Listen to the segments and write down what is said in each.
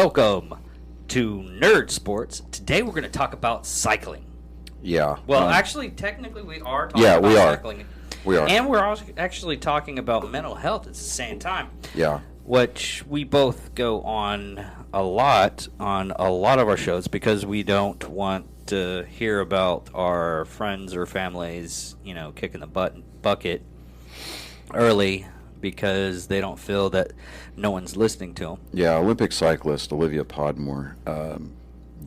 Welcome to Nerd Sports. Today we're going to talk about cycling. Yeah. Well, actually, technically we are talking Yeah, about we are. cycling. We are. And we're also actually talking about mental health at the same time. Yeah. Which we both go on a lot of our shows because we don't want to hear about our friends or families, kicking the bucket early because they don't feel that no one's listening to them. Yeah, Olympic cyclist Olivia Podmore,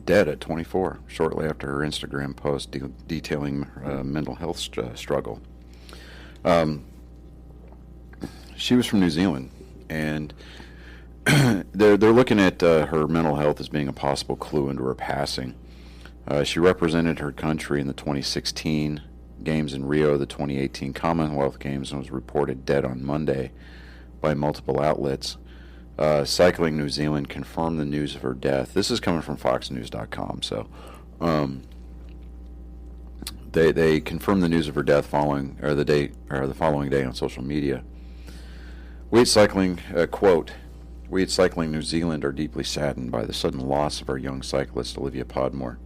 dead at 24, shortly after her Instagram post detailing mental health struggle. She was from New Zealand, and they're looking at her mental health as being a possible clue into her passing. She represented her country in the 2016 Games in Rio, the 2018 Commonwealth Games, and was reported dead on Monday by multiple outlets. Cycling New Zealand confirmed the news of her death. This is coming from FoxNews.com. So, they confirmed the news of her death the following day on social media. We at Cycling quote: "We at Cycling New Zealand are deeply saddened by the sudden loss of our young cyclist Olivia Podmore.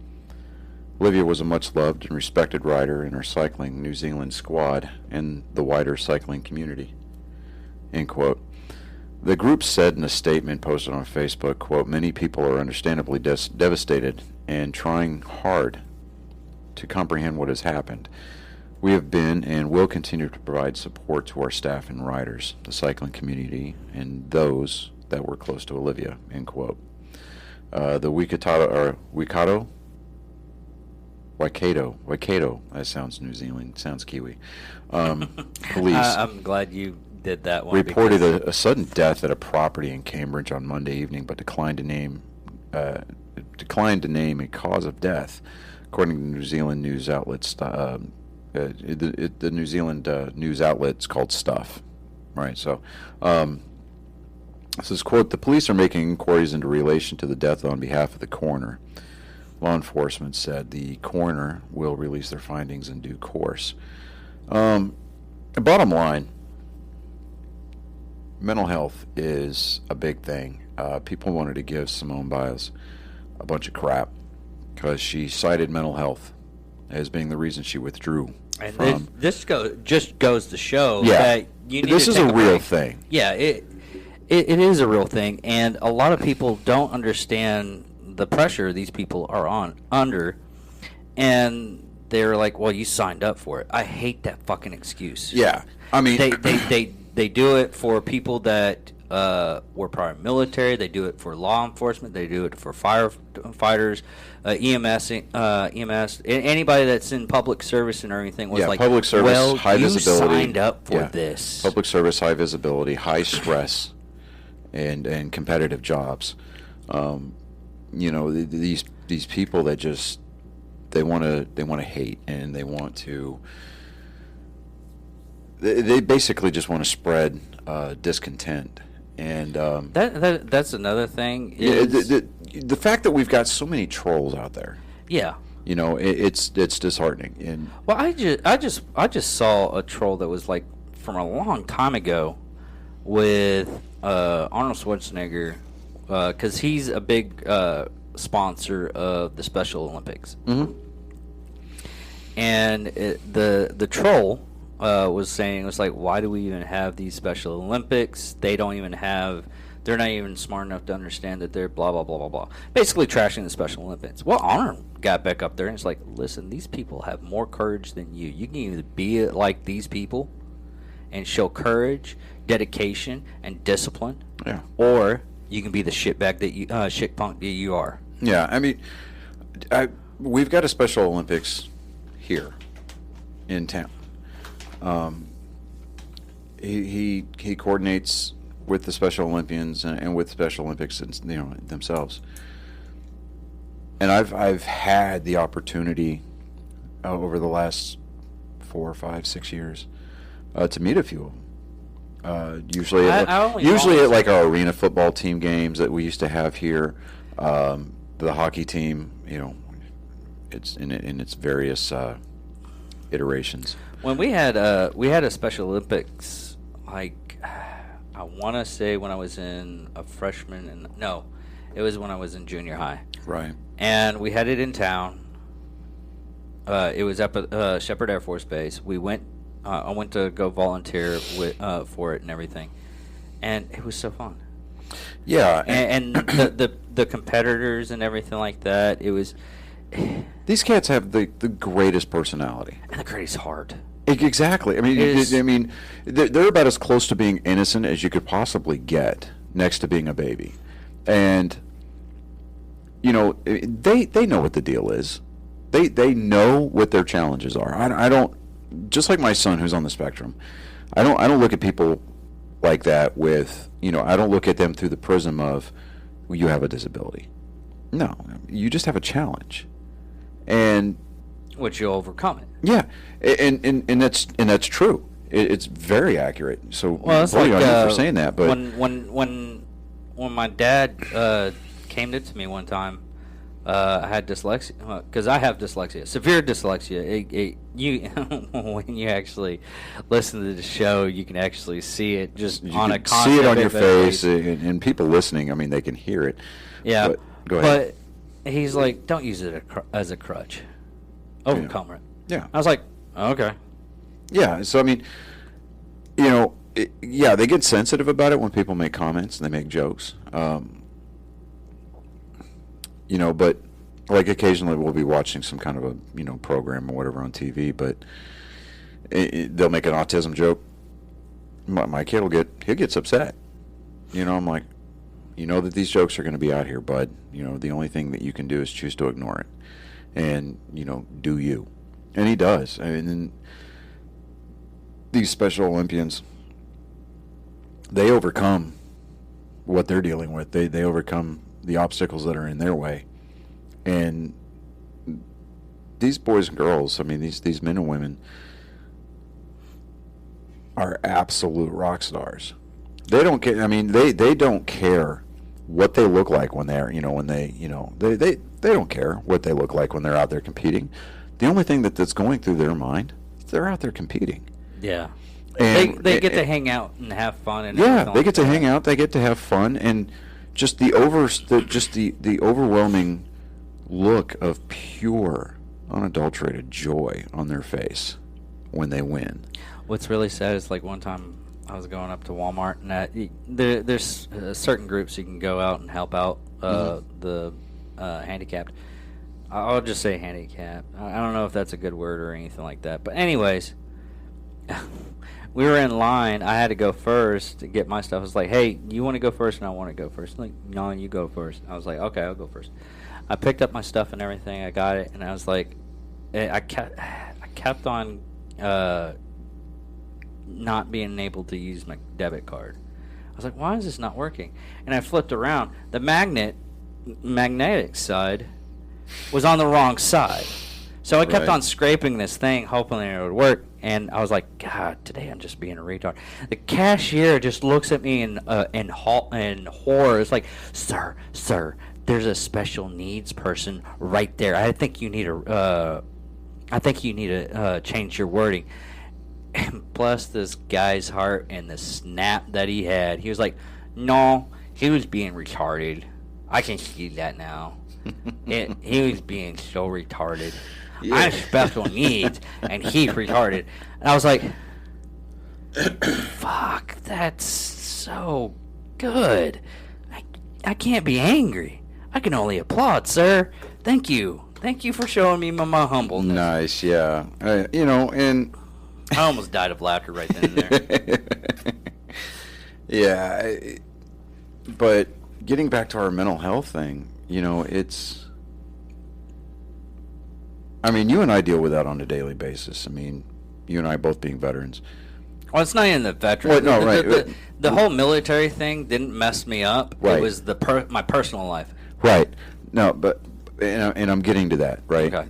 Olivia was a much-loved and respected rider in our Cycling New Zealand squad and the wider cycling community." End quote. The group said in a statement posted on Facebook, quote, "Many people are understandably devastated and trying hard to comprehend what has happened. We have been and will continue to provide support to our staff and riders, the cycling community, and those that were close to Olivia," end quote. The Waikato, that sounds New Zealand, sounds Kiwi. Police I'm glad you did that one. Reported a sudden death at a property in Cambridge on Monday evening, but declined to name a cause of death, according to New Zealand news outlets. The New Zealand news outlet's called Stuff, right? So, this is quote: "The police are making inquiries into relation to the death on behalf of the coroner. Law enforcement said the coroner will release their findings in due course." The bottom line, mental health is a big thing. People wanted to give Simone Biles a bunch of crap because she cited mental health as being the reason she withdrew. And this just goes to show Yeah, that you need this to is take a real break. thing. Yeah, it is a real thing, and a lot of people don't understand the pressure these people are under, and they're like, "Well, you signed up for it." I hate that fucking excuse. Yeah, I mean, they do it for people that were prior military. They do it for law enforcement. They do it for firefighters, EMS, anybody that's in public service and everything. Was like, public service, well, high you visibility. signed up for this. Public service, high visibility, high stress, and competitive jobs. These people that just they want to hate, and they basically just want to spread discontent. And that's another thing. The fact that we've got so many trolls out there. Yeah. It's disheartening. And well, I just saw a troll that was like from a long time ago with Arnold Schwarzenegger, because he's a big sponsor of the Special Olympics. Mm-hmm. And the troll was saying, it was like, why do we even have these Special Olympics? They're not even smart enough to understand that they're blah, blah, blah, blah, blah. Basically trashing the Special Olympics. Well, Arnold got back up there and it's like, listen, these people have more courage than you. You can either be like these people and show courage, dedication, and discipline, yeah, or you can be the shitbag that you shitpunk that you are. Yeah, I mean, we've got a Special Olympics here in town. He coordinates with the Special Olympians and with Special Olympics, themselves. And I've had the opportunity over the last 4, 5, 6 years to meet a few of them. Usually at like our arena football team games that we used to have here. The hockey team, it's in its various iterations. When we had a Special Olympics, like I want to say when I was in a freshman, It was when I was in junior high. Right. And we had it in town. It was up at Shepherd Air Force Base. We went. I went to go volunteer for it and everything, and it was so fun. Yeah. And the competitors and everything like that. It was. These cats have the greatest personality. And the greatest heart. Exactly. I mean, they're about as close to being innocent as you could possibly get next to being a baby, and they know what the deal is. They know what their challenges are. I don't, just like my son who's on the spectrum. I don't look at people like that with I don't look at them through the prism of, well, you have a disability. No, you just have a challenge, and which you'll overcome it. Yeah, and that's true. It's very accurate. So well, it's on like you for saying that. But when my dad came to me one time, I had dyslexia because I have dyslexia, severe dyslexia. When you actually listen to the show, you can actually see it just you on a can see it on your face, basis. and people listening, I mean, they can hear it. Yeah, but, go ahead. But he's like, don't use it as a crutch. Overcome it. Yeah. I was like, okay. Yeah. So I mean, yeah, they get sensitive about it when people make comments and they make jokes. But like occasionally we'll be watching some kind of a program or whatever on TV, but they'll make an autism joke. My kid he gets upset. I'm like, that these jokes are going to be out here, bud. The only thing that you can do is choose to ignore it. And do you? And he does. I mean, these Special Olympians, they overcome what they're dealing with. They overcome the obstacles that are in their way. And these boys and girls, I mean, these men and women are absolute rock stars. They don't care. I mean, they don't care what they look like when they're, they don't care what they look like when they're out there competing. The only thing that's going through their mind is they're out there competing. Yeah. And they get to hang out and have fun and yeah, they get to hang out, they get to have fun, and just the overwhelming look of pure, unadulterated joy on their face when they win. What's really sad is like one time I was going up to Walmart, and there's certain groups you can go out and help out the handicapped. I'll just say handicapped. I don't know if that's a good word or anything like that. But anyways, we were in line. I had to go first to get my stuff. I was like, hey, you want to go first? And I want to go first. Like, no, you go first. I was like, okay, I'll go first. I picked up my stuff and everything. I got it, and I was like, I kept on not being able to use my debit card. I was like, why is this not working? And I flipped around. The magnetic side was on the wrong side. So I kept on scraping this thing, hoping it would work. And I was like, God, today I'm just being a retard. The cashier just looks at me in horror. It's like, sir, there's a special needs person right there. I think you need to change your wording. And bless this guy's heart and the snap that he had. He was like, no, he was being retarded. I can see that now. He was being so retarded. Yeah. I have special needs, and he's retarded. And I was like, fuck, that's so good. I can't be angry. I can only applaud, sir. Thank you. Thank you for showing me my humbleness. Nice, yeah. And I almost died of laughter right then and there. Yeah, but getting back to our mental health thing, it's... I mean, you and I deal with that on a daily basis. I mean, you and I both being veterans. Well, it's not even the veterans. Well, no, right. The whole military thing didn't mess me up. Right. It was my personal life. Right. No, but and I'm getting to that, right? Okay.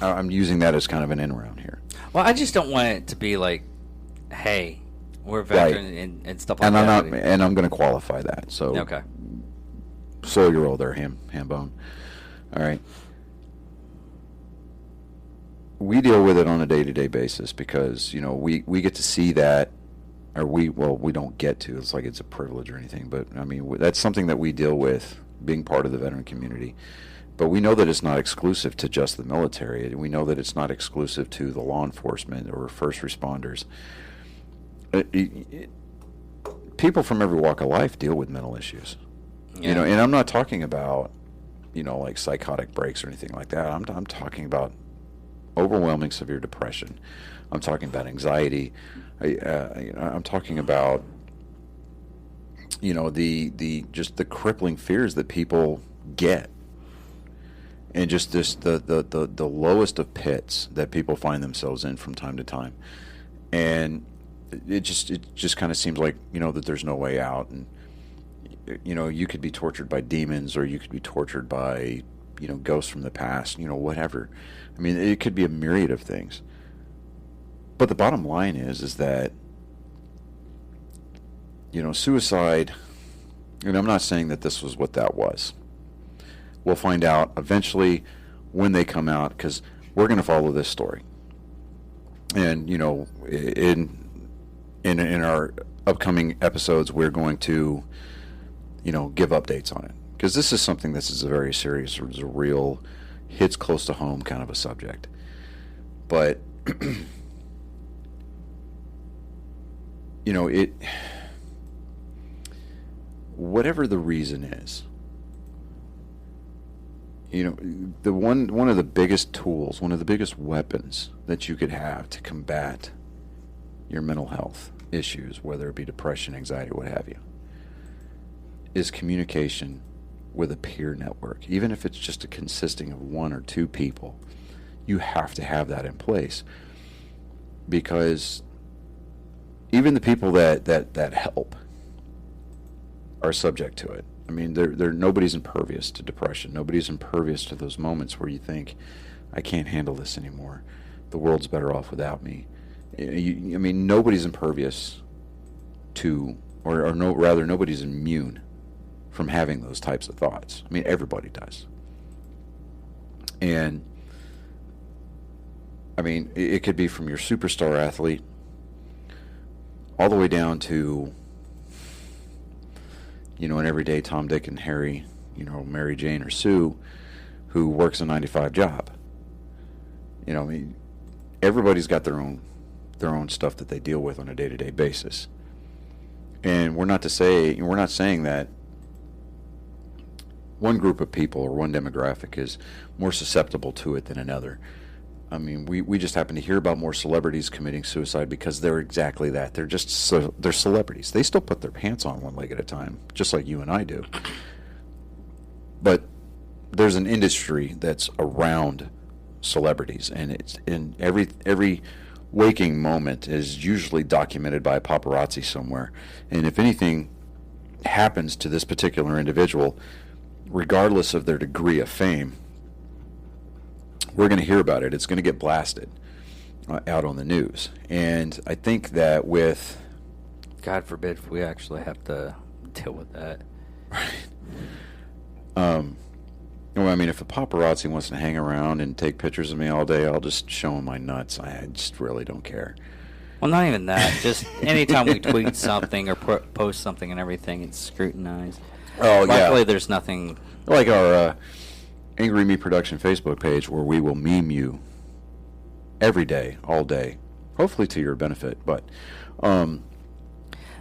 I'm using that as kind of an end around here. Well, I just don't want it to be like, hey, we're veterans and stuff like and that. I'm going to qualify that. So okay. Slow your roll there, ham bone. All right. We deal with it on a day-to-day basis because we get to see that, or we don't get to. It's like it's a privilege or anything, but I mean that's something that we deal with being part of the veteran community. But we know that it's not exclusive to just the military. We know that it's not exclusive to the law enforcement or first responders. People from every walk of life deal with mental issues. Yeah. You know, and I'm not talking about, you know, like psychotic breaks or anything like that. I'm talking about overwhelming severe depression. I'm talking about anxiety. I'm talking about, you know, the just the crippling fears that people get, and just the lowest of pits that people find themselves in from time to time, and it just kind of seems like, you know, that there's no way out. And you know, you could be tortured by demons, or you could be tortured by, you know, ghosts from the past, you know, whatever. I mean, it could be a myriad of things. But the bottom line is that, you know, suicide, and I'm not saying that this was what that was. We'll find out eventually when they come out, because we're going to follow this story. And, you know, in our upcoming episodes, we're going to, you know, give updates on it, because this is something this is a very serious, it's a real, hits close to home kind of a subject. But you know, it, whatever the reason is, you know, one of the biggest tools, one of the biggest weapons that you could have to combat your mental health issues, whether it be depression, anxiety, what have you, is communication with a peer network. Even if it's just consisting of one or two people, you have to have that in place, because even the people that help are subject to it. I mean, nobody's impervious to depression. Nobody's impervious to those moments where you think, I can't handle this anymore. The world's better off without me. I mean, nobody's impervious to, or no, rather, nobody's immune from having those types of thoughts. I mean, everybody does. And I mean, it could be from your superstar athlete all the way down to, you know, an everyday Tom, Dick, and Harry, you know, Mary Jane or Sue, who works a 9-to-5 job. You know, I mean, everybody's got their own stuff that they deal with on a day-to-day basis. And we're not saying that one group of people or one demographic is more susceptible to it than another. I mean, we just happen to hear about more celebrities committing suicide because they're exactly that. They're just they're celebrities. They still put their pants on one leg at a time, just like you and I do. But there's an industry that's around celebrities, and it's in every waking moment is usually documented by a paparazzi somewhere. And if anything happens to this particular individual, regardless of their degree of fame, we're going to hear about it. It's going to get blasted out on the news. And I think that with... God forbid if we actually have to deal with that. Right. Well, I mean, if a paparazzi wants to hang around and take pictures of me all day, I'll just show him my nuts. I just really don't care. Well, not even that. Just anytime we tweet something or post something and everything, it's scrutinized. Oh, yeah. Luckily, there's nothing... Like our Angry Me Production Facebook page, where we will meme you every day, all day, hopefully to your benefit. But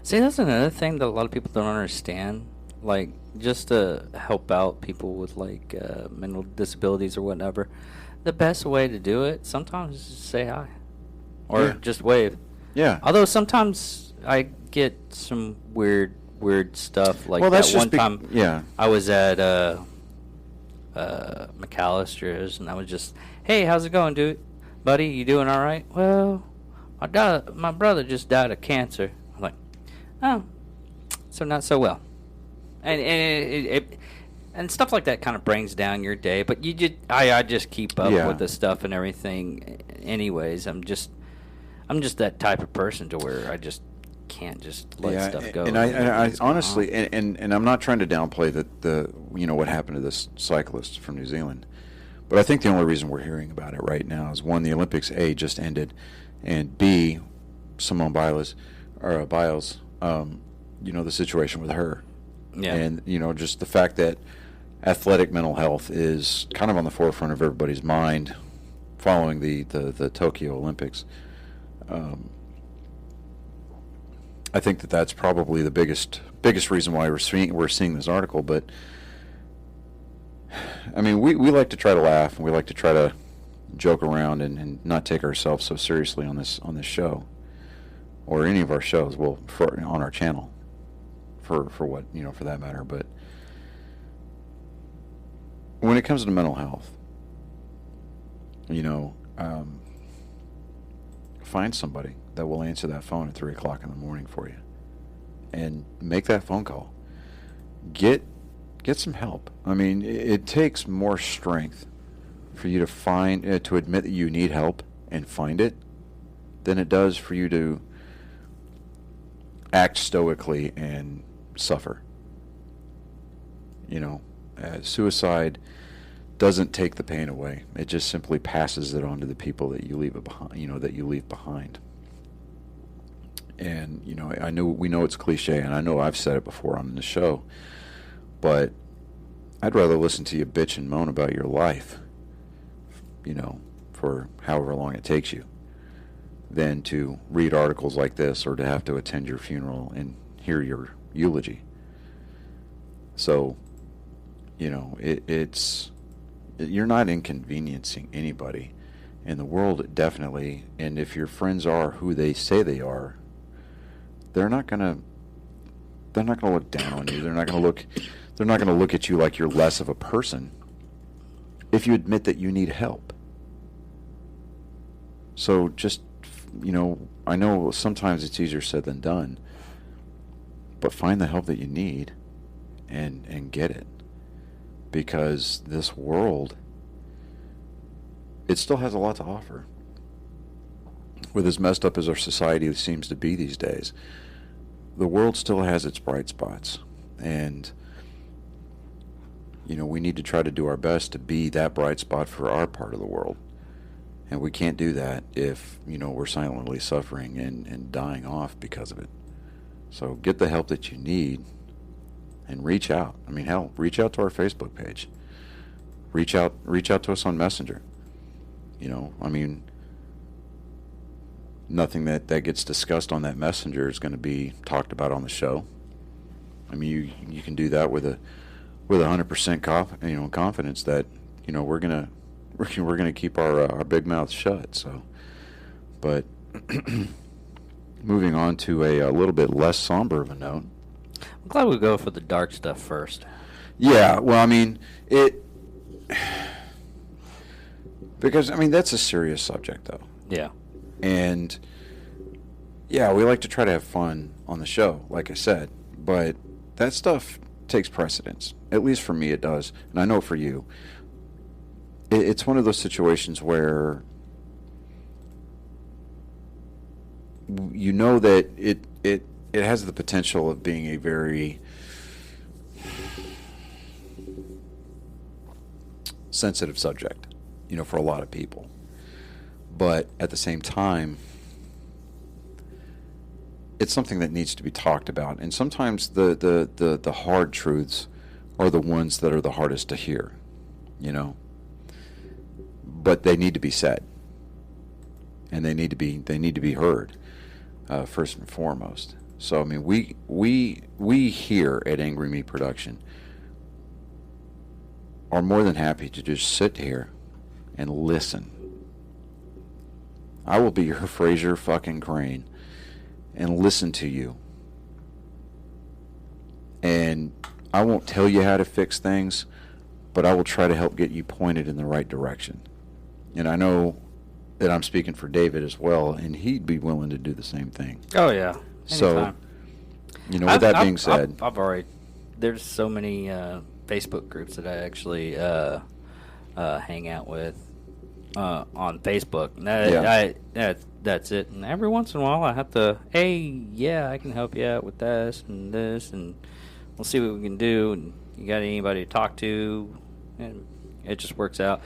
see, that's another thing that a lot of people don't understand. Like, just to help out people with like mental disabilities or whatever, the best way to do it sometimes is just say hi, or just wave. Yeah. Although sometimes I get some weird stuff. Like, well, that's that one just time, yeah. I was at McAllister's, and I was just, hey, how's it going, dude? Buddy, you doing all right? Well, my brother just died of cancer. I'm like, oh, so not so well. And stuff like that kind of brings down your day. But I just keep up with the stuff and everything. Anyways, I'm just that type of person to where I just can't just let stuff go. And I honestly, and I'm not trying to downplay the what happened to this cyclist from New Zealand, but I think the only reason we're hearing about it right now is, one, the Olympics just ended, and B, Simone Biles, the situation with her. Yeah. And just the fact that athletic mental health is kind of on the forefront of everybody's mind following the Tokyo Olympics. I think that's probably the biggest reason why we're seeing this article. But I mean, we like to try to laugh, and we like to try to joke around and not take ourselves so seriously on this show, or any of our shows. Well, on our channel, for what, for that matter. But when it comes to mental health, find somebody that will answer that phone at 3 o'clock in the morning for you, and make that phone call. Get some help. I mean, it takes more strength for you to admit that you need help and find it, than it does for you to act stoically and suffer. Suicide doesn't take the pain away. It just simply passes it on to the people that you leave behind. And we know it's cliche, and I know I've said it before on the show, but I'd rather listen to you bitch and moan about your life, for however long it takes you, than to read articles like this or to have to attend your funeral and hear your eulogy. So, you're not inconveniencing anybody, and the world definitely. And if your friends are who they say they are, they're not gonna look down on you. They're not gonna look at you like you're less of a person if you admit that you need help. So just, I know sometimes it's easier said than done, but find the help that you need and get it. Because this world, it still has a lot to offer. With as messed up as our society seems to be these days, the world still has its bright spots. And, we need to try to do our best to be that bright spot for our part of the world. And we can't do that if, we're silently suffering and dying off because of it. So get the help that you need. And reach out. I mean, hell, reach out to our Facebook page. Reach out to us on Messenger. Nothing that gets discussed on that Messenger is going to be talked about on the show. I mean, you can do that with 100% confidence that we're gonna keep our big mouth shut. So, but moving on to a little bit less somber of a note. I'm glad we go for the dark stuff first. Yeah, well, I mean, because that's a serious subject, though. Yeah. And yeah, we like to try to have fun on the show, like I said, but that stuff takes precedence. At least for me, it does, and I know for you. It's one of those situations where that it has the potential of being a very sensitive subject, for a lot of people. But at the same time, it's something that needs to be talked about. And sometimes the hard truths are the ones that are the hardest to hear, But they need to be said. And they need to be heard, first and foremost. So, I mean, we here at Angry Meat Production are more than happy to just sit here and listen. I will be your Fraser fucking Crane and listen to you. And I won't tell you how to fix things, but I will try to help get you pointed in the right direction. And I know that I'm speaking for David as well, and he'd be willing to do the same thing. Oh, yeah. Anytime. So, with that being said, I've already, there's so many Facebook groups that I actually hang out with on Facebook. That's it. And every once in a while, I have to, I can help you out with this, and we'll see what we can do. And you got anybody to talk to? And it just works out.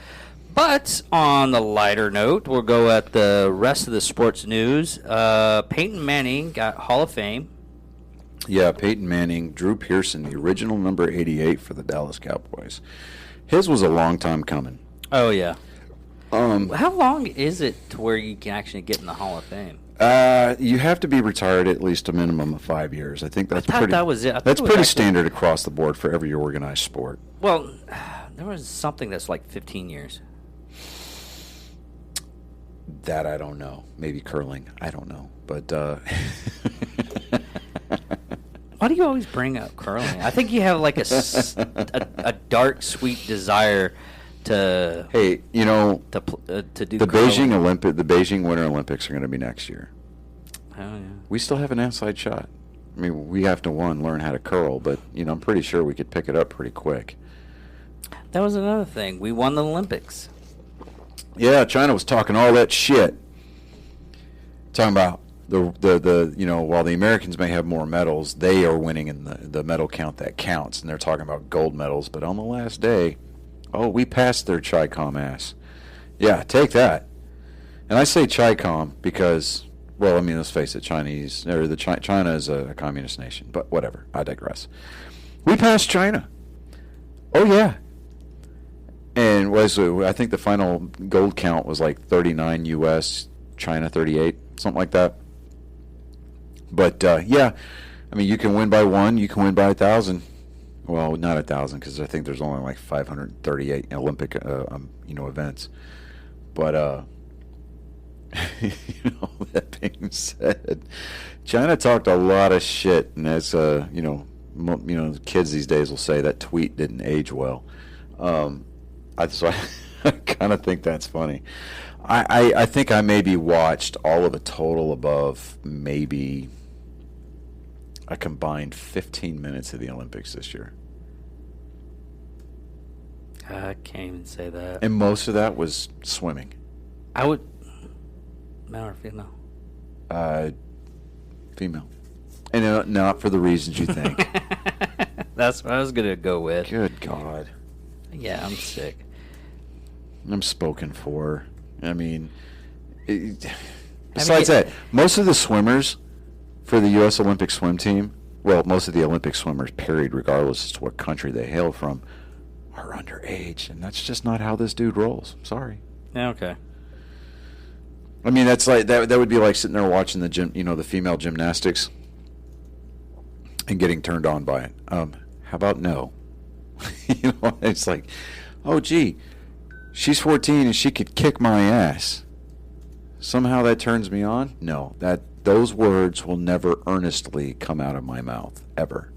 But on the lighter note, we'll go at the rest of the sports news. Peyton Manning got Hall of Fame. Yeah, Peyton Manning, Drew Pearson, the original number 88 for the Dallas Cowboys. His was a long time coming. Oh yeah. How long is it to where you can actually get in the Hall of Fame? You have to be retired at least a minimum of 5 years. I think that's I thought pretty. that was it. I thought That's it was pretty actually- standard across the board for every organized sport. Well, there was something that's like 15 years. That I don't know. Maybe curling. I don't know. But Why do you always bring up curling? I think you have like a dark, sweet desire to hey, you know, to do the curling. Beijing Winter Olympics are going to be next year. Oh yeah. We still have an outside shot. I mean, we have to learn how to curl, but I'm pretty sure we could pick it up pretty quick. That was another thing. We won the Olympics. Yeah, China was talking all that shit. Talking about the while the Americans may have more medals, they are winning in the medal count that counts, and they're talking about gold medals. But on the last day, we passed their Chi-Com ass. Yeah, take that. And I say Chi-Com because, well, I mean, let's face it, China is a communist nation. But whatever, I digress. We passed China. Oh yeah. And I think the final gold count was like 39 U.S., China 38, something like that. But yeah, I mean, you can win by one, you can win by 1,000. Well, not 1,000 because I think there's only like 538 Olympic events. But that being said, China talked a lot of shit, and as kids these days will say, that tweet didn't age well. I kind of think that's funny. I think I maybe watched all of a total above maybe a combined 15 minutes of the Olympics this year. I can't even say that. And most of that was swimming. I would. Male or female? Female. And not for the reasons you think. That's what I was gonna go with. Good God. Yeah, I'm sick. I'm spoken for. I mean, besides that, most of the swimmers for the U.S. Olympic swim team, well, most of the Olympic swimmers, period, regardless as to what country they hail from, are underage, and that's just not how this dude rolls. Sorry. Yeah, okay. I mean, that's like that would be like sitting there watching the female gymnastics and getting turned on by it. How about no? It's like, oh gee, she's 14 and she could kick my ass. Somehow that turns me on? No, those words will never earnestly come out of my mouth ever.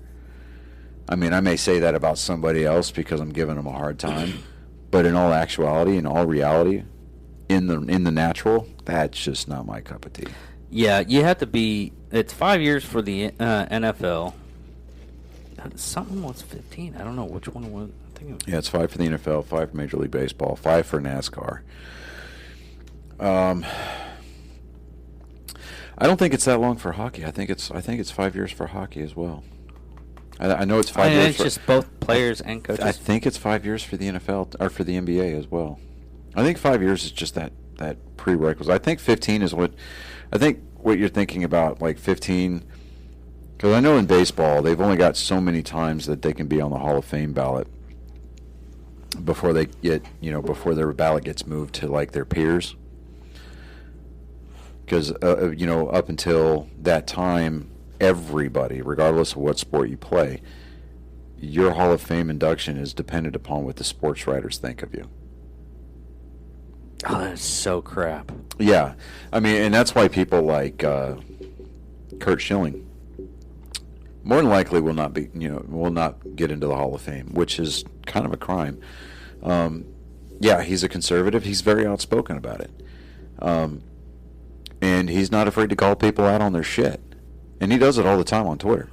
I mean, I may say that about somebody else because I'm giving them a hard time, but in all actuality, in all reality, in the natural, that's just not my cup of tea. Yeah, you have to be. It's 5 years for the NFL. Something was 15. I don't know which one it was. I think it was. Yeah, it's 5 for the NFL, 5 for Major League Baseball, 5 for NASCAR. I don't think it's that long for hockey. I think it's 5 years for hockey as well. I know it's 5 years. It's just both players and coaches. I think it's 5 years for the NFL or for the NBA as well. I think 5 years is just that prerequisite. I think 15 is what you're thinking about, like 15. Because I know in baseball they've only got so many times that they can be on the Hall of Fame ballot before they get before their ballot gets moved to like their peers. Because up until that time, everybody, regardless of what sport you play, your Hall of Fame induction is dependent upon what the sports writers think of you. Oh, that's so crap. Yeah, I mean, and that's why people like Curt Schilling more than likely will not get into the Hall of Fame, which is kind of a crime. Yeah, he's a conservative. He's very outspoken about it, and he's not afraid to call people out on their shit, and he does it all the time on Twitter.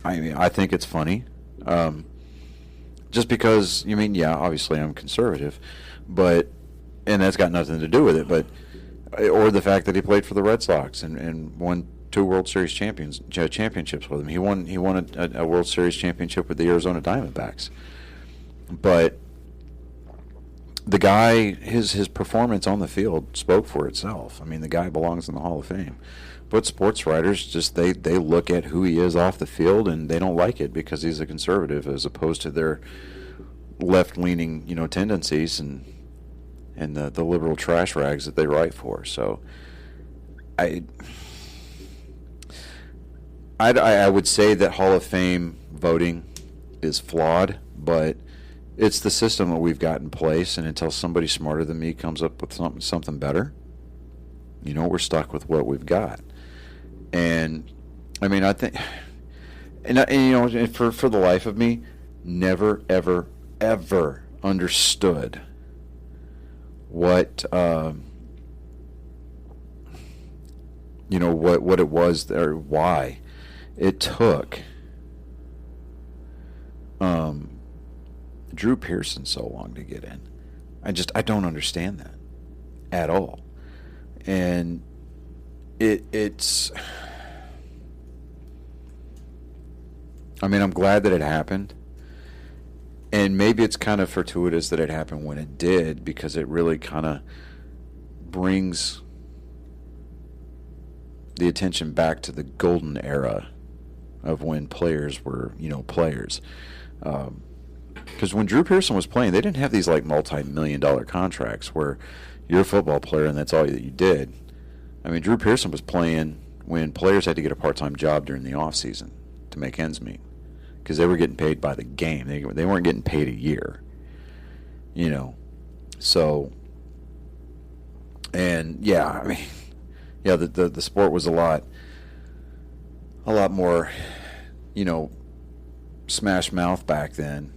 I mean, I think it's funny, just because obviously I'm conservative, and that's got nothing to do with it, or the fact that he played for the Red Sox and won 2 World Series championships with them. He won a World Series championship with the Arizona Diamondbacks. But the guy, his performance on the field spoke for itself. I mean, the guy belongs in the Hall of Fame. But sports writers just they look at who he is off the field and they don't like it because he's a conservative as opposed to their left-leaning, tendencies and the liberal trash rags that they write for. So I would say that Hall of Fame voting is flawed, but it's the system that we've got in place, and until somebody smarter than me comes up with something better, we're stuck with what we've got. And I mean, I think, and for the life of me, never ever ever understood what what it was or why it took Drew Pearson so long to get in. I don't understand that at all. And it's I mean, I'm glad that it happened. And maybe it's kind of fortuitous that it happened when it did, because it really kind of brings the attention back to the golden era of when players were, players. Because when Drew Pearson was playing, they didn't have these like multi-million-dollar contracts where you're a football player and that's all that you did. I mean, Drew Pearson was playing when players had to get a part-time job during the off season to make ends meet, because they were getting paid by the game. They weren't getting paid a year, So, and yeah, I mean, yeah, the sport was a lot more, smash mouth back then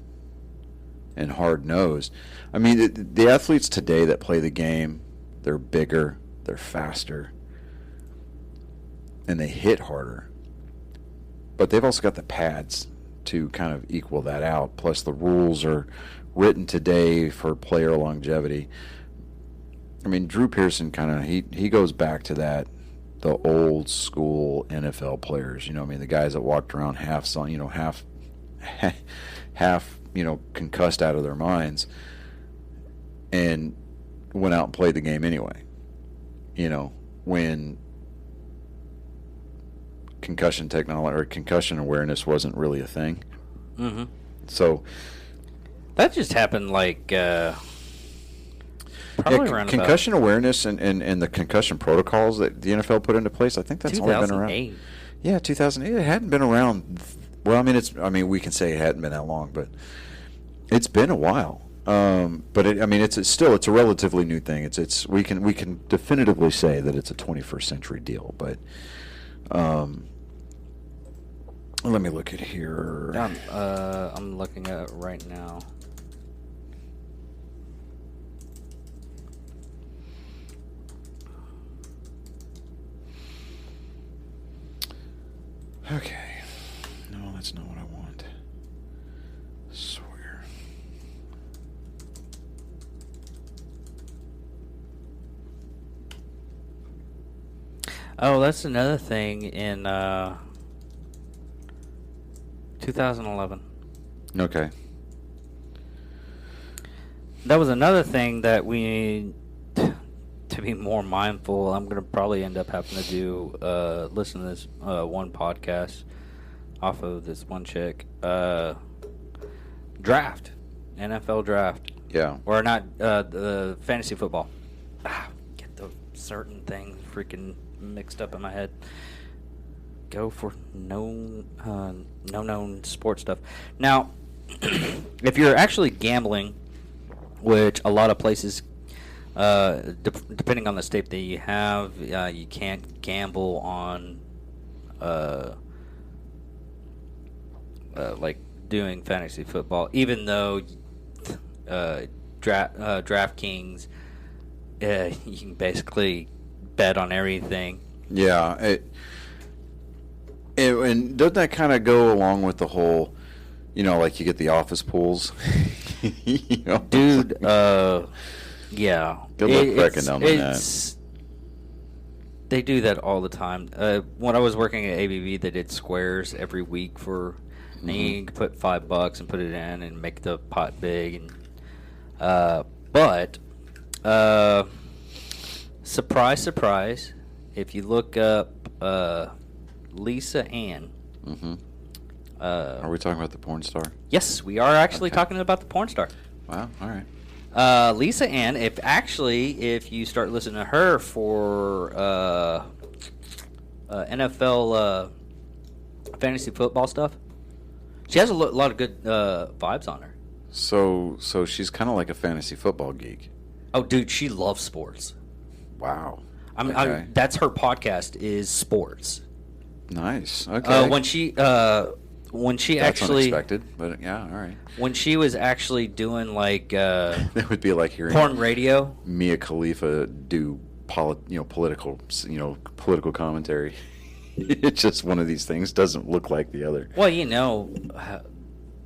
and hard nosed. I mean, the athletes today that play the game, they're bigger, they're faster, and they hit harder. But they've also got the pads to kind of equal that out. Plus, the rules are written today for player longevity. I mean, Drew Pearson he goes back to that, the old school NFL players. I mean, the guys that walked around half concussed out of their minds and went out and played the game anyway. When concussion technology or concussion awareness wasn't really a thing. Mm-hmm. So that just happened like probably around concussion awareness and the concussion protocols that the NFL put into place. I think that's only been around. Yeah, 2008. It hadn't been around. Well, I mean, we can say it hadn't been that long, but it's been a while. But it's still a relatively new thing. We can definitively say that it's a 21st century deal. But let me look at here. I'm looking at it right now. Okay. No, that's not what I want. I swear. Oh, that's another thing in 2011. Okay. That was another thing that we need to be more mindful. I'm going to probably end up having to do listen to this one podcast off of this one chick. Draft. NFL draft. Yeah. Or not, the fantasy football. Get the certain things freaking mixed up in my head. Go for no known sports stuff. Now, if you're actually gambling, which a lot of places, depending on the state that you have, you can't gamble on, like doing fantasy football, even though DraftKings, you can basically bet on everything. Yeah, and doesn't that kind of go along with the whole, like you get the office pools? Dude, yeah. Good luck cracking down on that. They do that all the time. When I was working at ABV, they did squares every week and you could put $5 and put it in and make the pot big. And But, surprise, surprise, if you look up Lisa Ann. Mm-hmm. Are we talking about the porn star? Yes, we are actually Okay. talking about the porn star. Wow. All right. Lisa Ann, if you start listening to her for NFL fantasy football stuff, she has a lot of good vibes on her. So she's kind of like a fantasy football geek. Oh, dude, she loves sports. Wow. I that's her podcast is sports. Nice. Okay. When she That's actually unexpected, but yeah, all right. when she was actually doing like That would be like hearing porn radio. Mia Khalifa do political commentary. It's just one of these things doesn't look like the other. Well,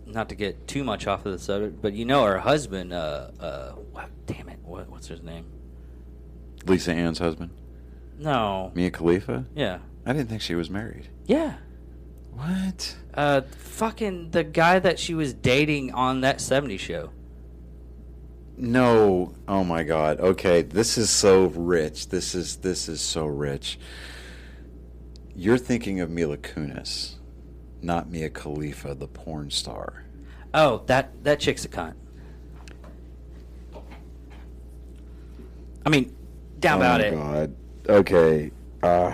not to get too much off of the subject, but her husband, damn it, what's his name? Lisa Ann's husband, No. Mia Khalifa. Yeah. I didn't think she was married. Yeah. What? Fucking the guy that she was dating on that 70s show. No. Oh my God. Okay, this is so rich. This is so rich. You're thinking of Mila Kunis, not Mia Khalifa, the porn star. Oh, that chick's a cunt. I mean, down about it. Oh my God. Okay. All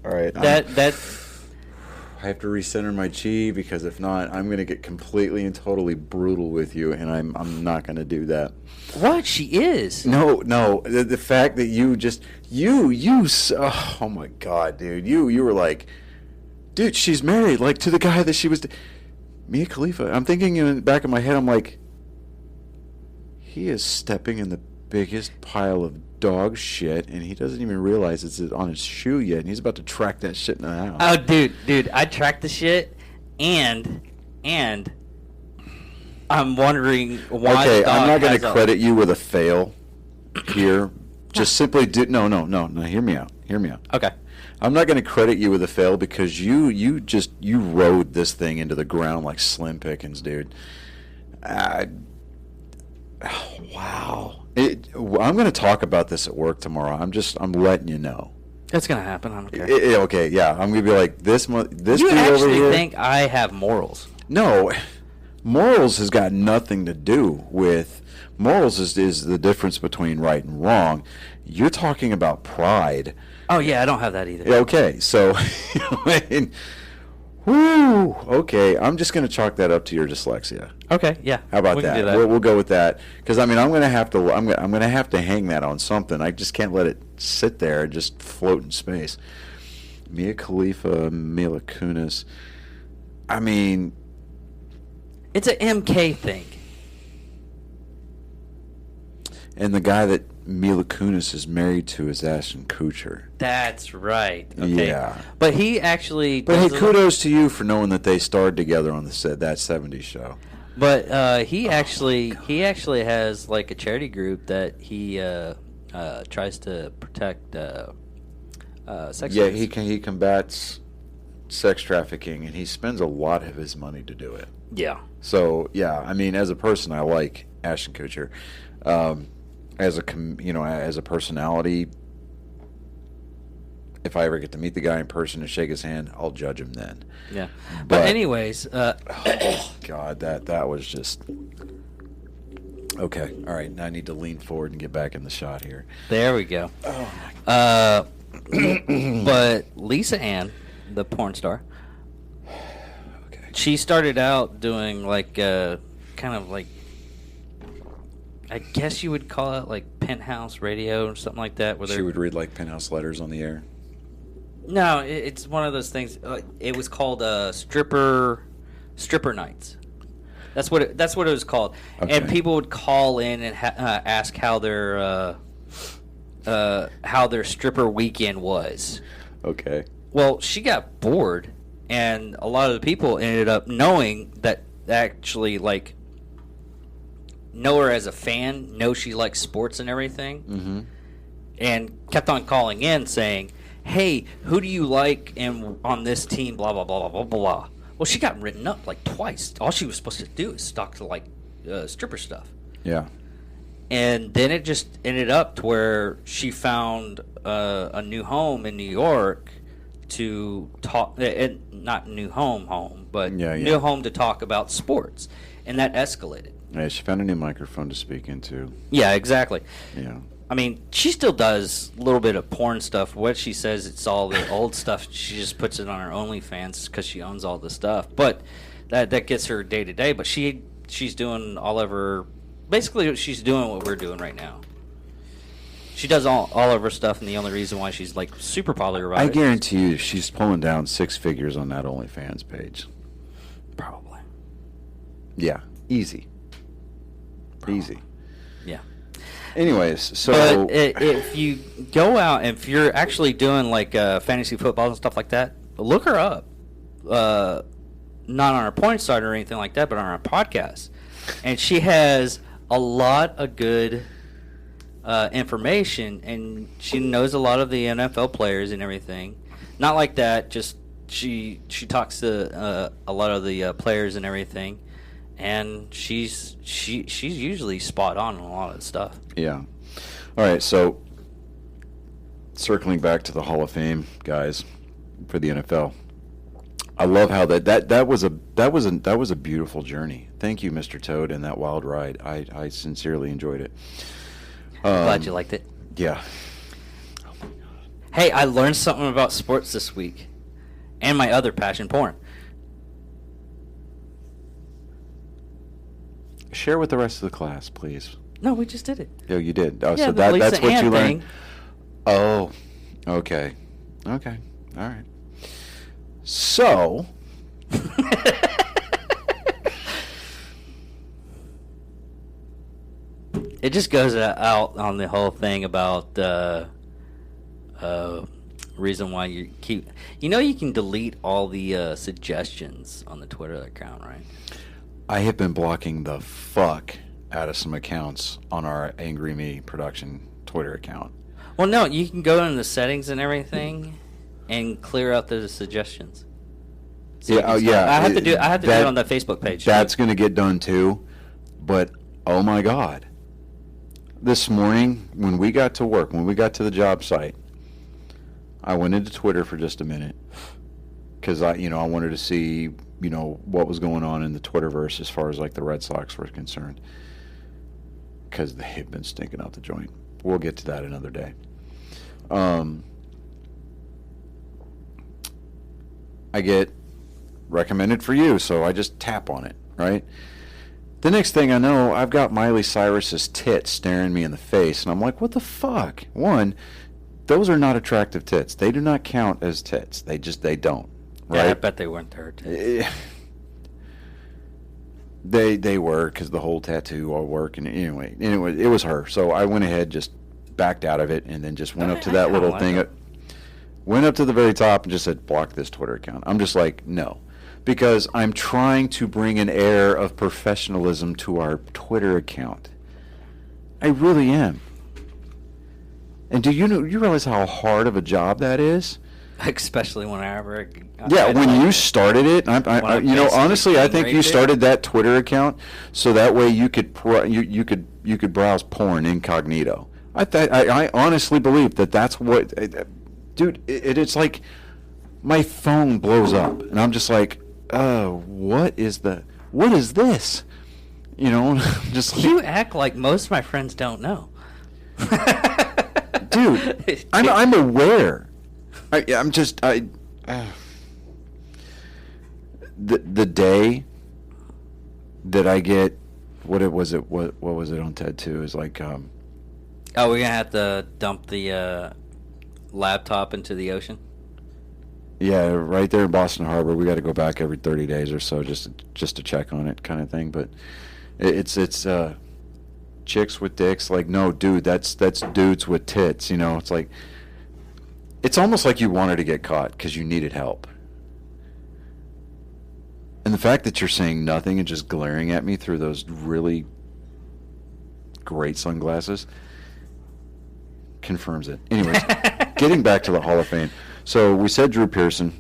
right. That I have to recenter my chi because if not, I'm going to get completely and totally brutal with you, and I'm not going to do that. what she is. No. The fact that you just oh my God, dude, you were like, dude, she's married, like to the guy that she was. Mia Khalifa. I'm thinking in the back of my head, I'm like, he is stepping in the biggest pile of dog shit, and he doesn't even realize it's on his shoe yet, and he's about to track that shit in the house. Oh, dude, I tracked the shit, and I'm wondering why. Okay, the dog I'm not going has to a- credit you with a fail here. Just simply do no. Hear me out. Okay. I'm not going to credit you with a fail because you rode this thing into the ground like Slim Pickens, dude. Wow. I'm going to talk about this at work tomorrow. I'm letting you know. That's gonna happen. I don't care. Okay, yeah. I'm going to be like this you dude over actually here. think I have morals? No, morals has got nothing to do with morals. Is the difference between right and wrong. You're talking about pride. Oh yeah, I don't have that either. Okay, so I mean, whoo. Okay, I'm just going to chalk that up to your dyslexia. Okay, yeah. How about we can that? do that. We'll go with that because I mean I'm going to have to hang that on something. I just can't let it sit there and just float in space. Mia Khalifa, Mila Kunis. I mean, It's an MK thing. and the guy that Mila Kunis is married to is Ashton Kutcher. That's right. Okay. Yeah. But he actually. But hey, does a- kudos to you for knowing that they starred together on that '70s show. But he actually has like a charity group that he tries to protect sex. Yeah, offenders. he combats sex trafficking, and he spends a lot of his money to do it. Yeah. So yeah, I mean, as a person, I like Ashton Kutcher. As a personality, if I ever get to meet the guy in person and shake his hand, I'll judge him then. Yeah. But- But anyways, God, that was just okay. All right, now I need to lean forward and get back in the shot here. there we go. Oh But Lisa Ann, the porn star, Okay. she started out doing like kind of like, I guess you would call it like penthouse radio or something like that. Where She they're- would read like penthouse letters on the air. No, it's one of those things. It was called stripper nights. That's what it was called. Okay. And people would call in and ask how their stripper weekend was. Okay. Well, she got bored, and a lot of the people ended up knowing that actually like know her as a fan, know she likes sports and everything, Mm-hmm. and kept on calling in saying, "Hey, who do you like on this team?" Blah blah blah blah blah blah. Well, she got written up like twice. All she was supposed to do is talk to like stripper stuff. Yeah. And then it just ended up to where she found a new home in New York to talk, not new home, but new home to talk about sports. And that escalated. Yeah, she found a new microphone to speak into. Yeah, exactly. Yeah. I mean, she still does a little bit of porn stuff. What she says, it's all the old stuff. She just puts it on her OnlyFans because she owns all the stuff. But that gets her day to day. But she's doing all of her, basically she's doing what we're doing right now. She does all of her stuff, and the only reason why she's like super popular about I it. guarantee you, she's pulling down 6 figures on that OnlyFans page. Probably. Yeah, easy. Probably. Easy. Yeah. Anyways, so but if you go out, if you're actually doing like fantasy football and stuff like that, look her up. Not on her point site or anything like that, but on her podcast, and she has a lot of good information, and she knows a lot of the NFL players and everything. Not like that, just she talks to a lot of the players and everything. And she's usually spot on a lot of stuff. Yeah. All right. So, circling back to the Hall of Fame guys for the NFL, I love how that was a beautiful journey. Thank you, Mr. Toad, and that wild ride. I sincerely enjoyed it. Glad you liked it. Yeah. Hey, I learned something about sports this week, and my other passion, porn. Share with the rest of the class, please. No, we just did it. Oh, you did. Oh, Yeah, so the Lisa that's what Ann you learned. thing. Oh, okay. Okay. All right. So, It just goes out on the whole thing about reason why you keep. You can delete all the suggestions on the Twitter account, right? I have been blocking the fuck out of some accounts on our Angry Me production Twitter account. Well, no, you can go into the settings and everything, and clear out the suggestions. So Yeah, oh, yeah. I have to do it on the Facebook page. That's going to get done too, but oh my god. This morning when we got to work, when we got to the job site, I went into Twitter for just a minute cuz I wanted to see, what was going on in the Twitterverse as far as like the Red Sox were concerned. Cuz they've been stinking out the joint. We'll get to that another day. I get recommended for you, so I just tap on it, right? The next thing I know, I've got Miley Cyrus's tits staring me in the face, and I'm like, what the fuck? One, those are not attractive tits. They do not count as tits. They don't, right? Yeah, I bet they weren't there too. They were, because the whole tattoo all work, and anyway, it was her. So I went ahead, just backed out of it, and then just went up to that little thing. Went up to the very top and just said, block this Twitter account. I'm just like, no. Because I'm trying to bring an air of professionalism to our Twitter account. I really am. And do you realize how hard of a job that is? Especially whenever. When you started it, honestly, I think you started that Twitter account so that way you could you could browse porn incognito. I honestly believe that's what, dude. It's like my phone blows up, and I'm just like, what is this? Just like, you act like most of my friends don't know. Dude, I'm aware. The day that I get what was it on TED 2 is like we're gonna have to dump the laptop into the ocean. Yeah, right there in Boston Harbor. We got to go back every 30 days or so just to check on it, kind of thing. But it's chicks with dicks. Like, no, dude, that's dudes with tits. It's like, it's almost like you wanted to get caught because you needed help. And the fact that you're saying nothing and just glaring at me through those really great sunglasses confirms it. Anyways, getting back to the Hall of Fame. So we said Drew Pearson.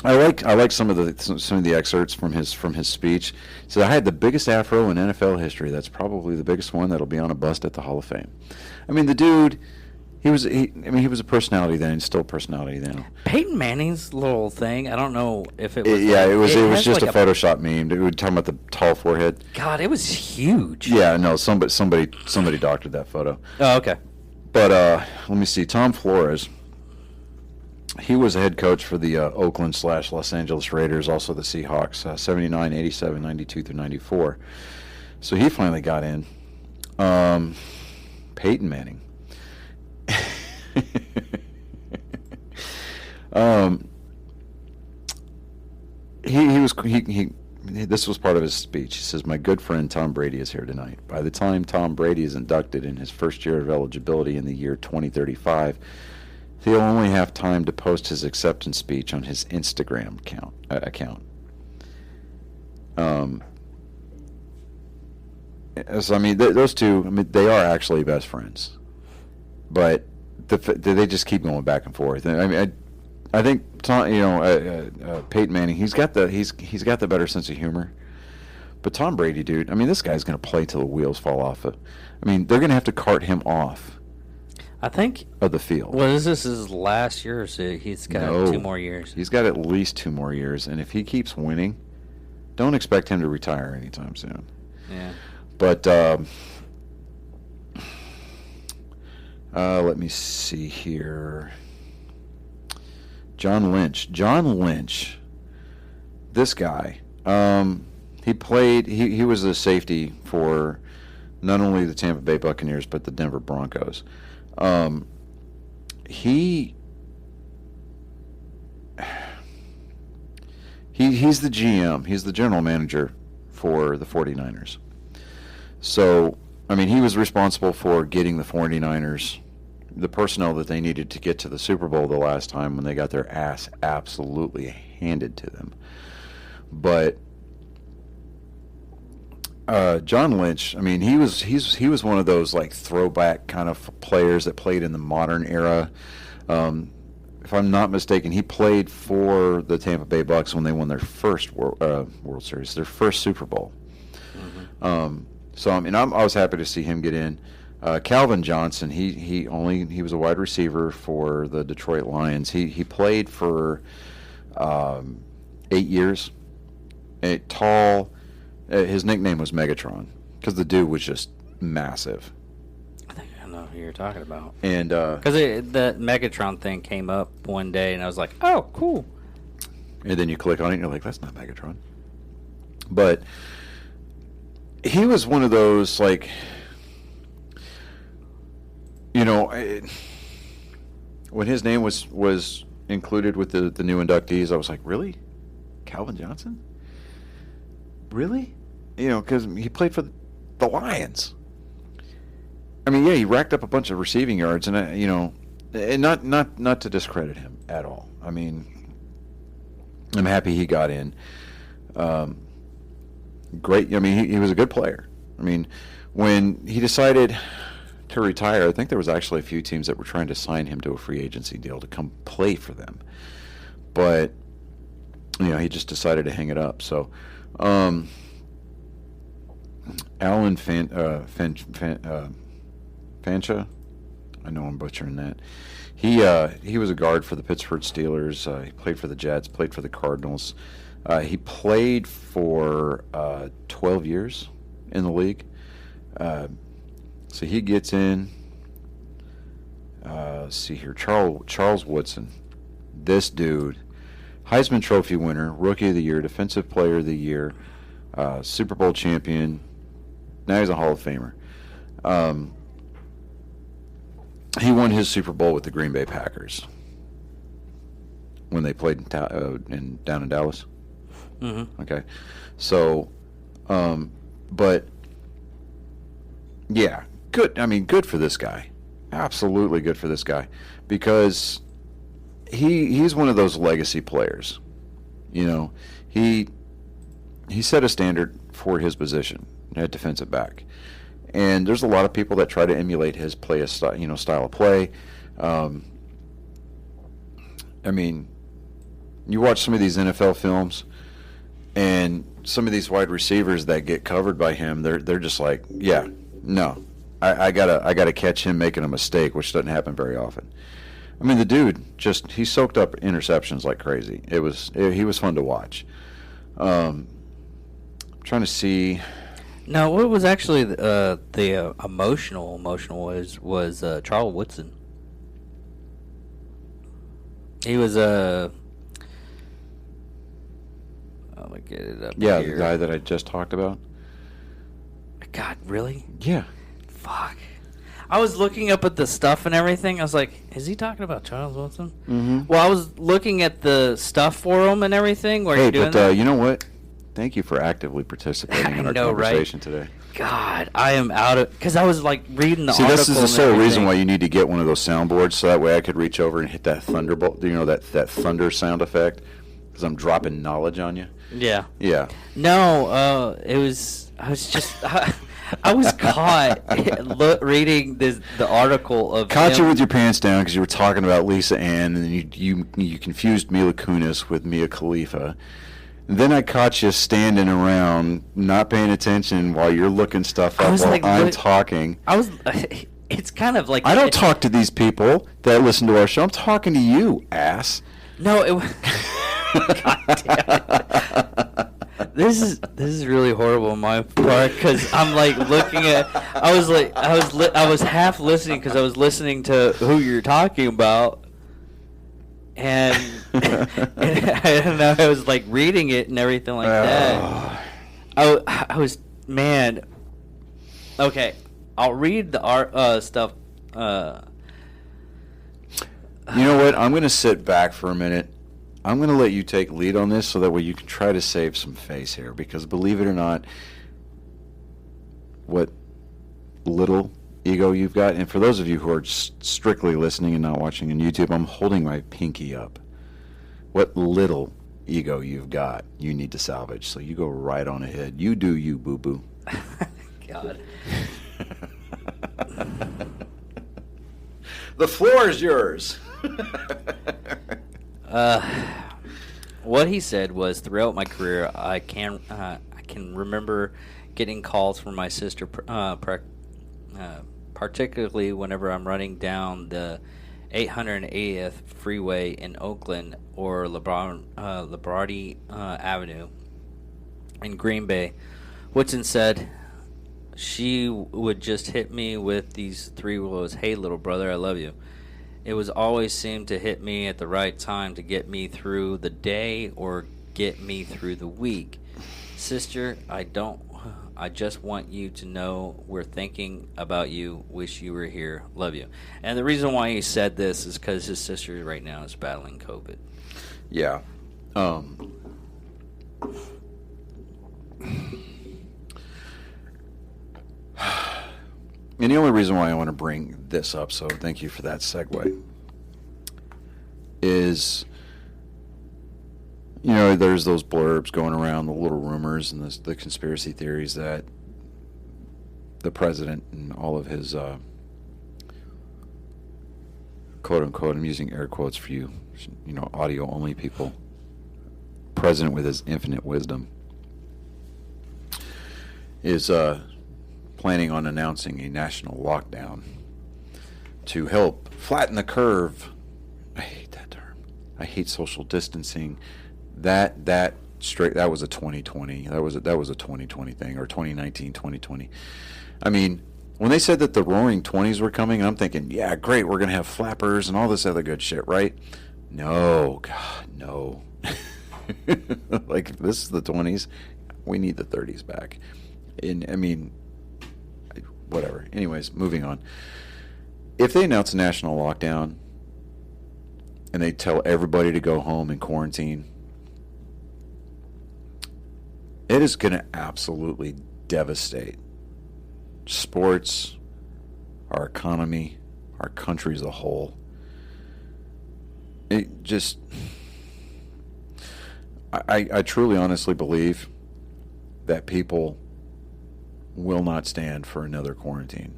I like some of the excerpts from his speech. He said, "I had the biggest afro in NFL history. That's probably the biggest one that'll be on a bust at the Hall of Fame." I mean, the dude, he was a personality then, and still a personality then. Peyton Manning's little thing, I don't know if it was. It was has just like a Photoshop meme. We were talking about the tall forehead. God, it was huge. Yeah, no, somebody doctored that photo. Oh, okay. But let me see. Tom Flores. He was a head coach for the Oakland/Los Angeles Raiders, also the Seahawks, 79, 87, 92 through 94. So he finally got in. Peyton Manning. This was part of his speech. He says, "My good friend Tom Brady is here tonight. By the time Tom Brady is inducted in his first year of eligibility in the year 2035, he'll only have time to post his acceptance speech on his Instagram account." So I mean, those two. I mean, they are actually best friends, but they just keep going back and forth. And I mean, I think Tom, Peyton Manning, he's got the better sense of humor. But Tom Brady, dude, I mean, this guy's going to play till the wheels fall off. I mean, they're going to have to cart him off. I think Of the field. Well, is this his last year, or so he's got 2 more years? He's got at least 2 more years, and if he keeps winning, don't expect him to retire anytime soon. Yeah. But let me see here. John Lynch. This guy. He played. He was a safety for not only the Tampa Bay Buccaneers but the Denver Broncos. He's the GM. He's the general manager for the 49ers. So, I mean, he was responsible for getting the 49ers the personnel that they needed to get to the Super Bowl the last time when they got their ass absolutely handed to them. But John Lynch, I mean, he was one of those like throwback kind of players that played in the modern era. If I'm not mistaken, he played for the Tampa Bay Bucks when they won their first World Series, their first Super Bowl. Mm-hmm. So I mean, I was happy to see him get in. Calvin Johnson, he was a wide receiver for the Detroit Lions. He played for 8 years. Tall. His nickname was Megatron because the dude was just massive. I think I know who you're talking about. And because the Megatron thing came up one day, and I was like, "Oh, cool." And then you click on it, and you're like, "That's not Megatron." But he was one of those, like, when his name was included with the new inductees, I was like, really? Calvin Johnson? Really? Because he played for the Lions. I mean, yeah, he racked up a bunch of receiving yards, and and not to discredit him at all. I mean, I'm happy he got in. Great. I mean, he was a good player. I mean, when he decided to retire, I think there was actually a few teams that were trying to sign him to a free agency deal to come play for them. But, he just decided to hang it up. So, Alan Fancha, I know I'm butchering that. He was a guard for the Pittsburgh Steelers. He played for the Jets, played for the Cardinals. He played for 12 years in the league. So he gets in. Let's see here. Charles Woodson. This dude, Heisman Trophy winner, Rookie of the Year, Defensive Player of the Year, Super Bowl champion. Now he's a Hall of Famer. He won his Super Bowl with the Green Bay Packers when they played down in Dallas. Mm-hmm. Okay. So, but yeah, good. I mean, good for this guy. Absolutely good for this guy, because he's one of those legacy players. He set a standard for his position at defensive back, and there's a lot of people that try to emulate his style of play. I mean, You watch some of these NFL films, and some of these wide receivers that get covered by him, they're just like, yeah, no, I gotta catch him making a mistake, which doesn't happen very often. I mean, the dude he soaked up interceptions like crazy. He was fun to watch. I'm trying to see. No, what was actually the emotional was Charles Woodson. He was let me get it up. Yeah, here. the guy that I just talked about. God, really? Yeah. Fuck. I was looking up at the stuff and everything. I was like, is he talking about Charles Woodson? Mm-hmm. Well, I was looking at the stuff for him and everything. Where Hey, doing but that. you know what? Thank you for actively participating in our conversation today. God, I am out of... Because I was, like, reading the See, article. this is the and sole reason everything. why you need to get one of those soundboards, so that way I could reach over and hit that thunderbolt, that thunder sound effect, because I'm dropping knowledge on you. Yeah. Yeah. No, it was... I was just... I was caught reading the article of Caught him. you with your pants down because you were talking about Lisa Ann, and then you confused Mila Kunis with Mia Khalifa. And then I caught you standing around, not paying attention while you're looking stuff up while I'm talking. I was... It's kind of like... I don't talk to these people that listen to our show. I'm talking to you, ass. No, it was... God damn it. This is really horrible on my part because I'm like looking at. I was half listening because I was listening to who you're talking about, and I don't know. I was like reading it and everything like that. I was man. Okay, I'll read the art stuff. You know what? I'm going to sit back for a minute. I'm going to let you take lead on this so that way you can try to save some face here. Because believe it or not, what little ego you've got, and for those of you who are strictly listening and not watching on YouTube, I'm holding my pinky up. What little ego you've got, you need to salvage. So you go right on ahead. You do you, boo-boo. God. The floor is yours. What he said was, throughout my career, I can remember getting calls from my sister, particularly whenever I'm running down the 880th freeway in Oakland or Liberty Avenue in Green Bay. Woodson said she would just hit me with these three words, "Hey, little brother, I love you." It was always seemed to hit me at the right time to get me through the day or get me through the week. Sister, I just want you to know we're thinking about you. Wish you were here. Love you. And the reason why he said this is because his sister right now is battling COVID. Yeah. And the only reason why I want to bring this up, so thank you for that segue, is, there's those blurbs going around, the little rumors and the conspiracy theories that the president and all of his quote-unquote, I'm using air quotes for you, audio-only people, president with his infinite wisdom, is planning on announcing a national lockdown to help flatten the curve. I hate that term. I hate social distancing. That was a 2020. That was a 2020 thing, or 2019, 2020. I mean, when they said that the Roaring 20s were coming, I'm thinking, yeah, great, we're gonna have flappers and all this other good shit, right? No, God, no. Like, this is the 20s. We need the 30s back. And I mean, whatever. Anyways, moving on. If they announce a national lockdown and they tell everybody to go home and quarantine, it is going to absolutely devastate sports, our economy, our country as a whole. It just... I truly, honestly believe that people will not stand for another quarantine.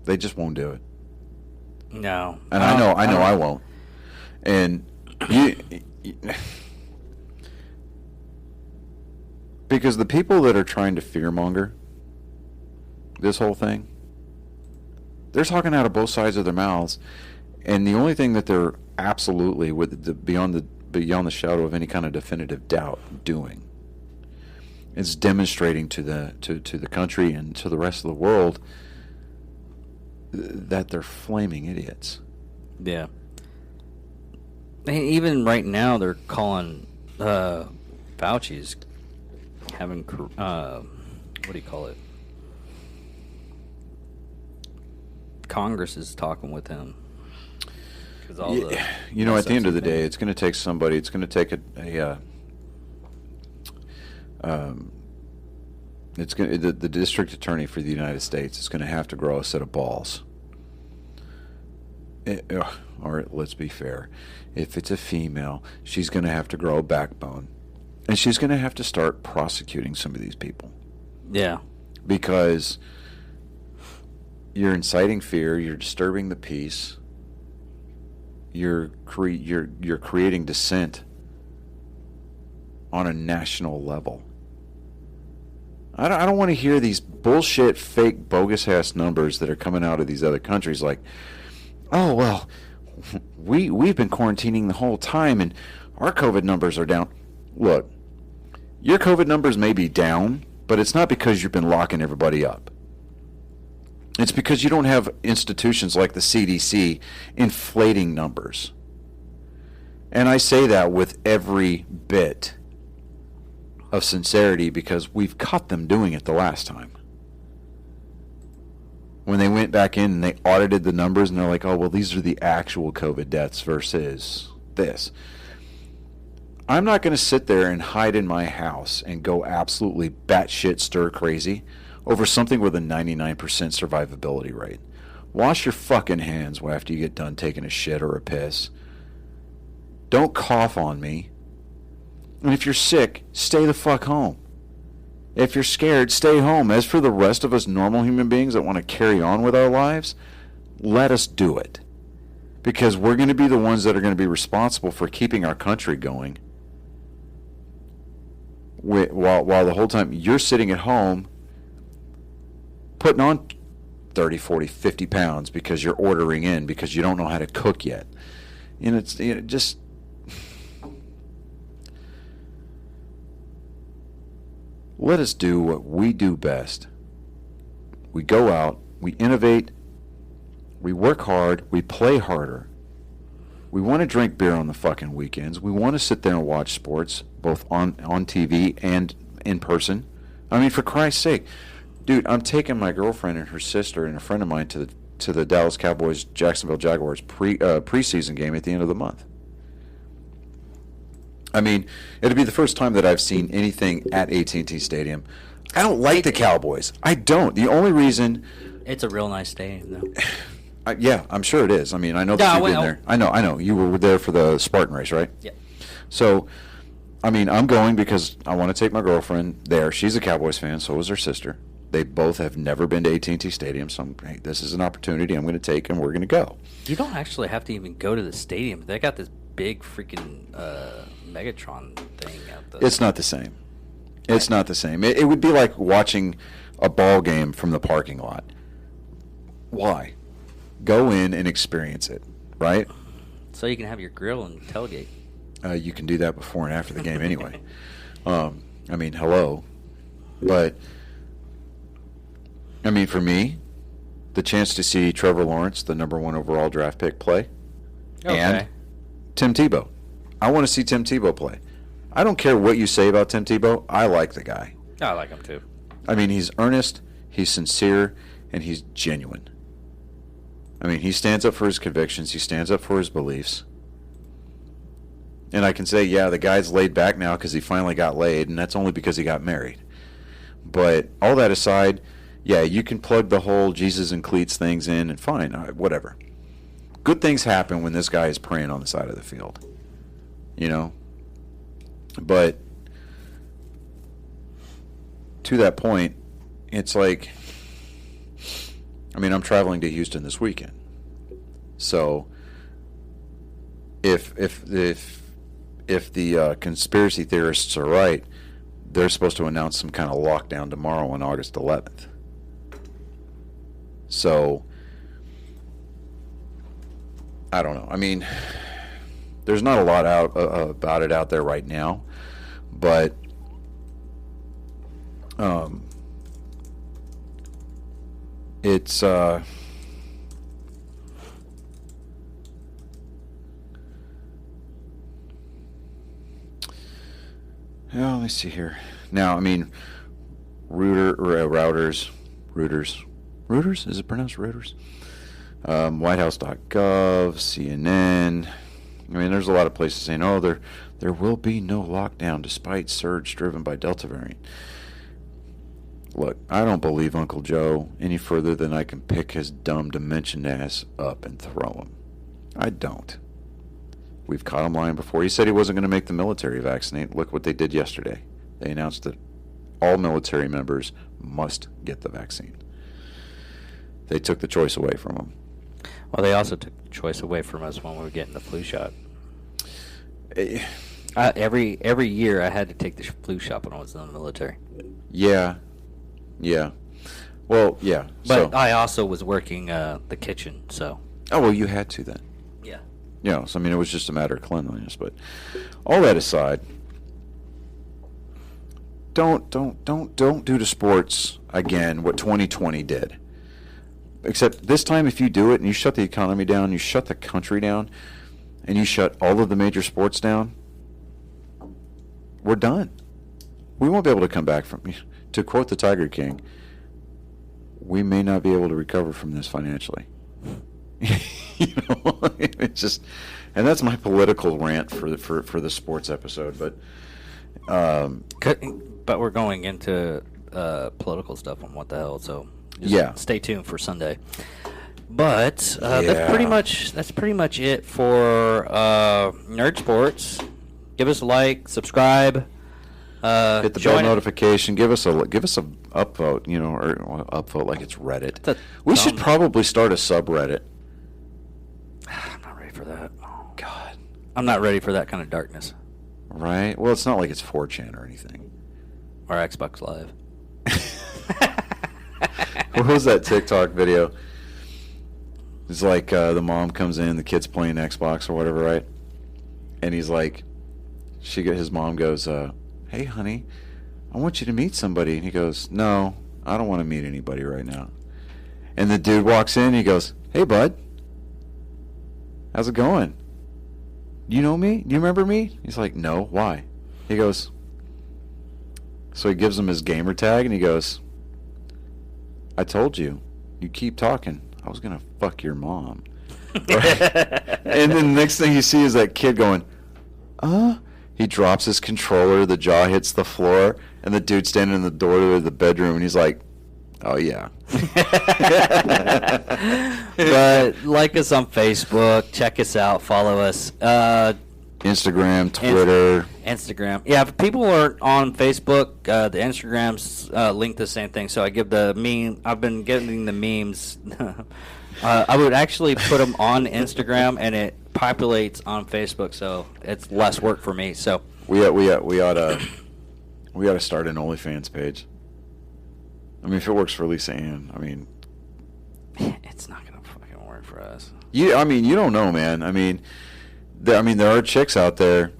They just won't do it. No. And I know I won't. And Because the people that are trying to fearmonger this whole thing, they're talking out of both sides of their mouths, and the only thing that they're absolutely, with the beyond the shadow of any kind of definitive doubt, doing is demonstrating to the country and to the rest of the world that they're flaming idiots. Yeah. And even right now, they're calling Fauci's having what do you call it? Congress is talking with him. You know, at the end of the day, it's going to take somebody. It's going to take the district attorney for the United States is going to have to grow a set of balls. Or let's be fair, if it's a female, she's going to have to grow a backbone, and she's going to have to start prosecuting some of these people. Yeah, because you're inciting fear, you're disturbing the peace, you're creating dissent on a national level. I don't want to hear these bullshit, fake, bogus-ass numbers that are coming out of these other countries like, oh, well, we've been quarantining the whole time and our COVID numbers are down. Look, your COVID numbers may be down, but it's not because you've been locking everybody up. It's because you don't have institutions like the CDC inflating numbers. And I say that with every bit of sincerity because we've caught them doing it the last time. When they went back in and they audited the numbers and they're like, oh, well, these are the actual COVID deaths versus this. I'm not going to sit there and hide in my house and go absolutely batshit stir crazy over something with a 99% survivability rate. Wash your fucking hands after you get done taking a shit or a piss. Don't cough on me. And if you're sick, stay the fuck home. If you're scared, stay home. As for the rest of us normal human beings that want to carry on with our lives, let us do it. Because we're going to be the ones that are going to be responsible for keeping our country going. While the whole time you're sitting at home putting on 30, 40, 50 pounds because you're ordering in because you don't know how to cook yet. And it's just... Let us do what we do best. We go out, we innovate, we work hard, we play harder. We want to drink beer on the fucking weekends. We want to sit there and watch sports, both on TV and in person. I mean, for Christ's sake. Dude, I'm taking my girlfriend and her sister and a friend of mine to the Dallas Cowboys Jacksonville Jaguars preseason game at the end of the month. I mean, it'll be the first time that I've seen anything at AT&T Stadium. I don't like the Cowboys. I don't. The only reason... It's a real nice stadium, though. Yeah, I'm sure it is. I mean, I know that you've been there. I know. You were there for the Spartan race, right? Yeah. So, I mean, I'm going because I want to take my girlfriend there. She's a Cowboys fan, so is her sister. They both have never been to AT&T Stadium, so hey, this is an opportunity I'm going to take, and we're going to go. You don't actually have to even go to the stadium. They got this big freaking Megatron thing out there. It's not the same. It's not the same. It would be like watching a ball game from the parking lot. Why? Go in and experience it, right? So you can have your grill and tailgate. You can do that before and after the game anyway. I mean, hello. But, I mean, for me, the chance to see Trevor Lawrence, the number 1 overall draft pick, play, and Tim Tebow. I want to see Tim Tebow play. I don't care what you say about Tim Tebow. I like the guy. I like him too. I mean, he's earnest, he's sincere, and he's genuine. I mean, he stands up for his convictions. He stands up for his beliefs. And I can say, yeah, the guy's laid back now because he finally got laid, and that's only because he got married. But all that aside, yeah, you can plug the whole Jesus and cleats things in, and fine, whatever. Good things happen when this guy is praying on the side of the field. You know? But to that point, it's like, I mean, I'm traveling to Houston this weekend. So if if the conspiracy theorists are right, they're supposed to announce some kind of lockdown tomorrow on August 11th. So, I don't know. I mean, there's not a lot out about it out there right now, but it's well, let me see here. Now, I mean, Reuters, is it pronounced Reuters? Whitehouse.gov, CNN. I mean, there's a lot of places saying, oh, there will be no lockdown despite surge driven by Delta variant. Look, I don't believe Uncle Joe any further than I can pick his dumb dementia ass up and throw him. I don't. We've caught him lying before. He said he wasn't going to make the military vaccinate. Look what they did yesterday. They announced that all military members must get the vaccine. They took the choice away from them. Well, they also took the choice away from us when we were getting the flu shot. Every year I had to take the flu shot when I was in the military. Yeah. Well, yeah. But I also was working the kitchen, so. Oh, well, you had to then. Yeah. Yeah, so I mean, it was just a matter of cleanliness. But all that aside, don't do to sports again what 2020 did. Except this time, if you do it and you shut the economy down, you shut the country down, and you shut all of the major sports down, we're done. We won't be able to come back from. To quote the Tiger King, we may not be able to recover from this financially. It's just, and that's my political rant for the sports episode. But we're going into political stuff on what the hell. So just stay tuned for Sunday. But that's pretty much it for Nerd Sports. Give us a like, subscribe. Hit the bell notification. Give us a upvote, or upvote like it's Reddit. We should probably start a subreddit. I'm not ready for that. Oh, God. I'm not ready for that kind of darkness. Right? Well, it's not like it's 4chan or anything. Or Xbox Live. What was that TikTok video? It's like the mom comes in, the kid's playing Xbox or whatever, right? And he's like, his mom goes, hey, honey, I want you to meet somebody. And he goes, no, I don't want to meet anybody right now. And the dude walks in, he goes, hey, bud, how's it going? You know me? Do you remember me? He's like, no, why? He goes, so he gives him his gamer tag, and he goes, I told you, you keep talking. I was going to fuck your mom. Right? And then the next thing you see is that kid going, He drops his controller, the jaw hits the floor, and the dude standing in the doorway of the bedroom, and he's like, oh, yeah. But like us on Facebook, check us out, follow us. Instagram, Twitter. Instagram. Yeah, if people aren't on Facebook, the Instagram's linked the same thing, so I give the meme. I've been getting the memes. I would actually put them on Instagram, and it populates on Facebook, so it's less work for me. So we ought to start an OnlyFans page. I mean, if it works for Lisa Ann, I mean, it's not gonna fucking work for us. You don't know, man. I mean, there are chicks out there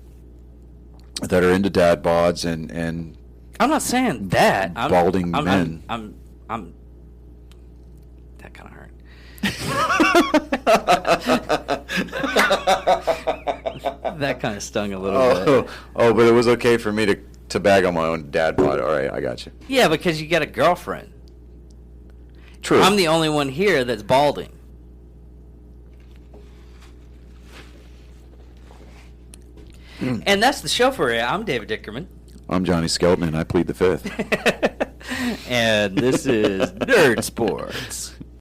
that are into dad bods and. I'm not saying that. Balding men. I'm that kind of hurt. That kind of stung a little bit. Oh, but it was okay for me to bag on my own dad bod. All right, I got you. Yeah, because you got a girlfriend. True. I'm the only one here that's balding. And that's the show for you. I'm David Dickerman. I'm Johnny Skelton, and I plead the fifth. And this is Nerd Sports.